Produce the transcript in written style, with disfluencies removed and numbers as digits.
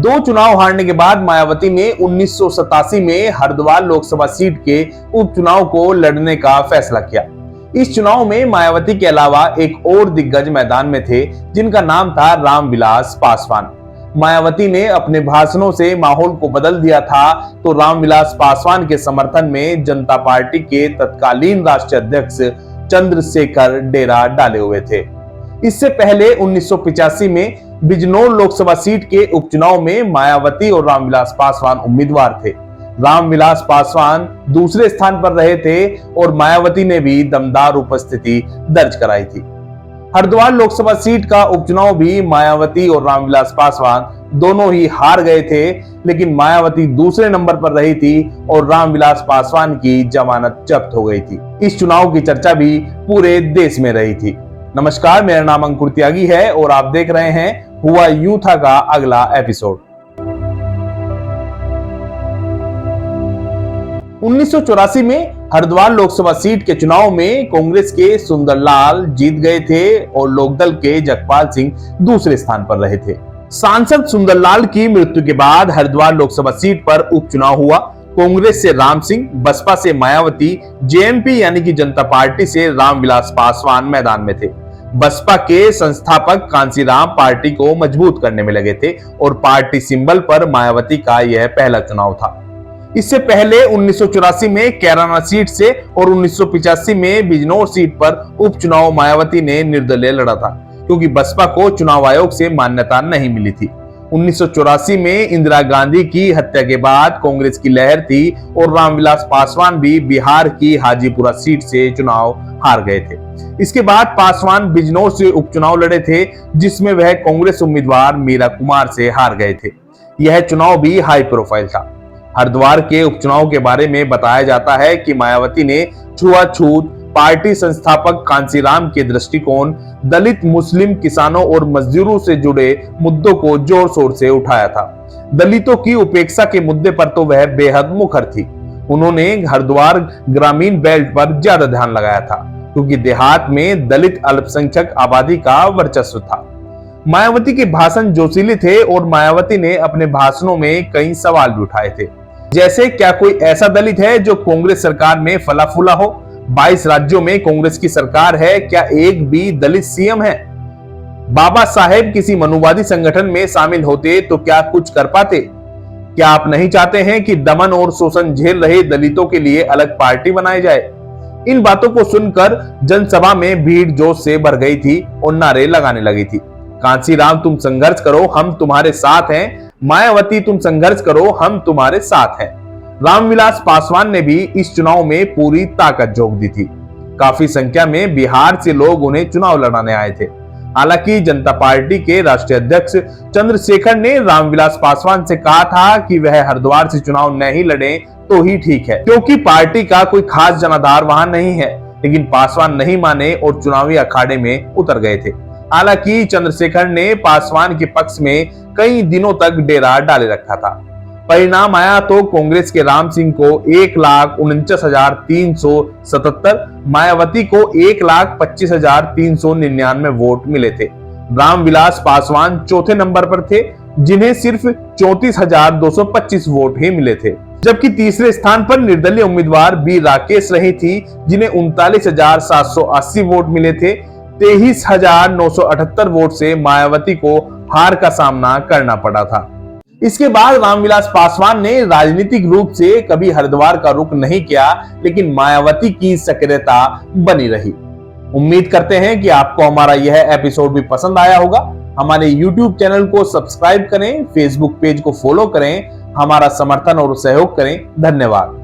दो चुनाव हारने के बाद मायावती ने 1987 में हरिद्वार लोकसभा सीट के उपचुनाव को लड़ने का फैसला किया। इस चुनाव में मायावती के अलावा एक और दिग्गज मैदान में थे, जिनका नाम था रामविलास पासवान। मायावती ने अपने भाषणों से माहौल को बदल दिया था, तो रामविलास पासवान के समर्थन में जनता पार्टी के तत्कालीन राष्ट्रीय अध्यक्ष चंद्रशेखर डेरा डाले हुए थे। इससे पहले 1985 में बिजनौर लोकसभा सीट के उपचुनाव में मायावती और रामविलास पासवान उम्मीदवार थे। रामविलास पासवान दूसरे स्थान पर रहे थे और मायावती ने भी दमदार उपस्थिति दर्ज कराई थी। हरिद्वार लोकसभा सीट का उपचुनाव भी मायावती और रामविलास पासवान दोनों ही हार गए थे, लेकिन मायावती दूसरे नंबर पर रही थी और रामविलास पासवान की जमानत जब्त हो गई थी। इस चुनाव की चर्चा भी पूरे देश में रही थी। नमस्कार, मेरा नाम अंकुर त्यागी है और आप देख रहे हैं हुआ यूं था का अगला एपिसोड। 1984 में हरिद्वार लोकसभा सीट के चुनाव में कांग्रेस के सुंदरलाल जीत गए थे और लोकदल के जगपाल सिंह दूसरे स्थान पर रहे थे। सांसद सुंदरलाल की मृत्यु के बाद हरिद्वार लोकसभा सीट पर उपचुनाव हुआ। कांग्रेस से राम सिंह, बसपा से मायावती, जेएमपी यानी कि जनता पार्टी से रामविलास पासवान मैदान में थे। बसपा के संस्थापक कांसीराम पार्टी को मजबूत करने में लगे थे और पार्टी सिंबल पर मायावती का यह पहला चुनाव था। इससे पहले 1984 में कैराना सीट से और 1985 में बिजनौर सीट पर उपचुनाव मायावती ने निर्दलीय लड़ा था, क्योंकि बसपा को चुनाव आयोग से मान्यता नहीं मिली थी। 1984 में इंदिरा गांधी की हत्या के बाद कांग्रेस की लहर थी और रामविलास पासवान भी बिहार की हाजीपुरा सीट से चुनाव हार गए थे। इसके बाद पासवान बिजनौर से उपचुनाव लड़े थे, जिसमें वह कांग्रेस उम्मीदवार मीरा कुमार से हार गए थे। यह चुनाव भी हाई प्रोफाइल था। हरिद्वार के उपचुनाव के बारे में बताया जाता है कि मायावती ने छुआछूत, पार्टी संस्थापक कांसीराम के दृष्टिकोण, दलित, मुस्लिम, किसानों और मजदूरों से जुड़े मुद्दों को जोर शोर से उठाया था। दलितों की उपेक्षा के मुद्दे पर तो वह बेहद मुखर थी। उन्होंने हरिद्वार ग्रामीण बेल्ट पर ज्यादा ध्यान लगाया था, क्योंकि देहात में दलित अल्पसंख्यक आबादी का वर्चस्व था। मायावती के भाषण जोशीले थे और मायावती ने अपने भाषणों में कई सवाल भी उठाए थे, जैसे क्या कोई ऐसा दलित है जो कांग्रेस सरकार में फला फूला हो? 22 राज्यों में कांग्रेस की सरकार है, क्या एक भी दलित सीएम है? बाबा साहेब किसी मनुवादी संगठन में शामिल होते तो क्या कुछ कर पाते? क्या आप नहीं चाहते हैं कि दमन और शोषण झेल रहे दलितों के लिए अलग पार्टी बनाई जाए? इन बातों को सुनकर जनसभा में भीड़ जोश से भर गई थी और नारे लगाने लगी थी। कांसीराम, तुम संघर्ष करो, हम तुम्हारे साथ हैं। मायावती, तुम संघर्ष करो, हम तुम्हारे साथ हैं। रामविलास पासवान ने भी इस चुनाव में पूरी ताकत झोंक दी थी। काफी संख्या में बिहार से लोग उन्हें चुनाव लड़ाने आए थे। हालांकि जनता पार्टी के राष्ट्रीय अध्यक्ष चंद्रशेखर ने रामविलास पासवान से कहा था कि वह हरिद्वार से चुनाव नहीं लड़े तो ही ठीक है, क्योंकि पार्टी का कोई खास जनाधार वहां नहीं है। लेकिन पासवान नहीं माने और चुनावी अखाड़े में उतर गए थे। हालांकि चंद्रशेखर ने पासवान के पक्ष में कई दिनों तक डेरा डाले रखा था। परिणाम आया तो कांग्रेस के राम सिंह को 1,49,377, मायावती को 1,25,399 वोट मिले थे। रामविलास पासवान चौथे नंबर पर थे, जिन्हें सिर्फ 34,225 वोट ही मिले थे, जबकि तीसरे स्थान पर निर्दलीय उम्मीदवार बी राकेश रही थी, जिन्हें 39,780 वोट मिले थे। 23,978 वोट से मायावती को हार का सामना करना पड़ा था। इसके बाद रामविलास पासवान ने राजनीतिक रूप से कभी हरिद्वार का रुख नहीं किया, लेकिन मायावती की सक्रियता बनी रही। उम्मीद करते हैं कि आपको हमारा यह एपिसोड भी पसंद आया होगा। हमारे YouTube चैनल को सब्सक्राइब करें, Facebook पेज को फॉलो करें, हमारा समर्थन और सहयोग करें। धन्यवाद।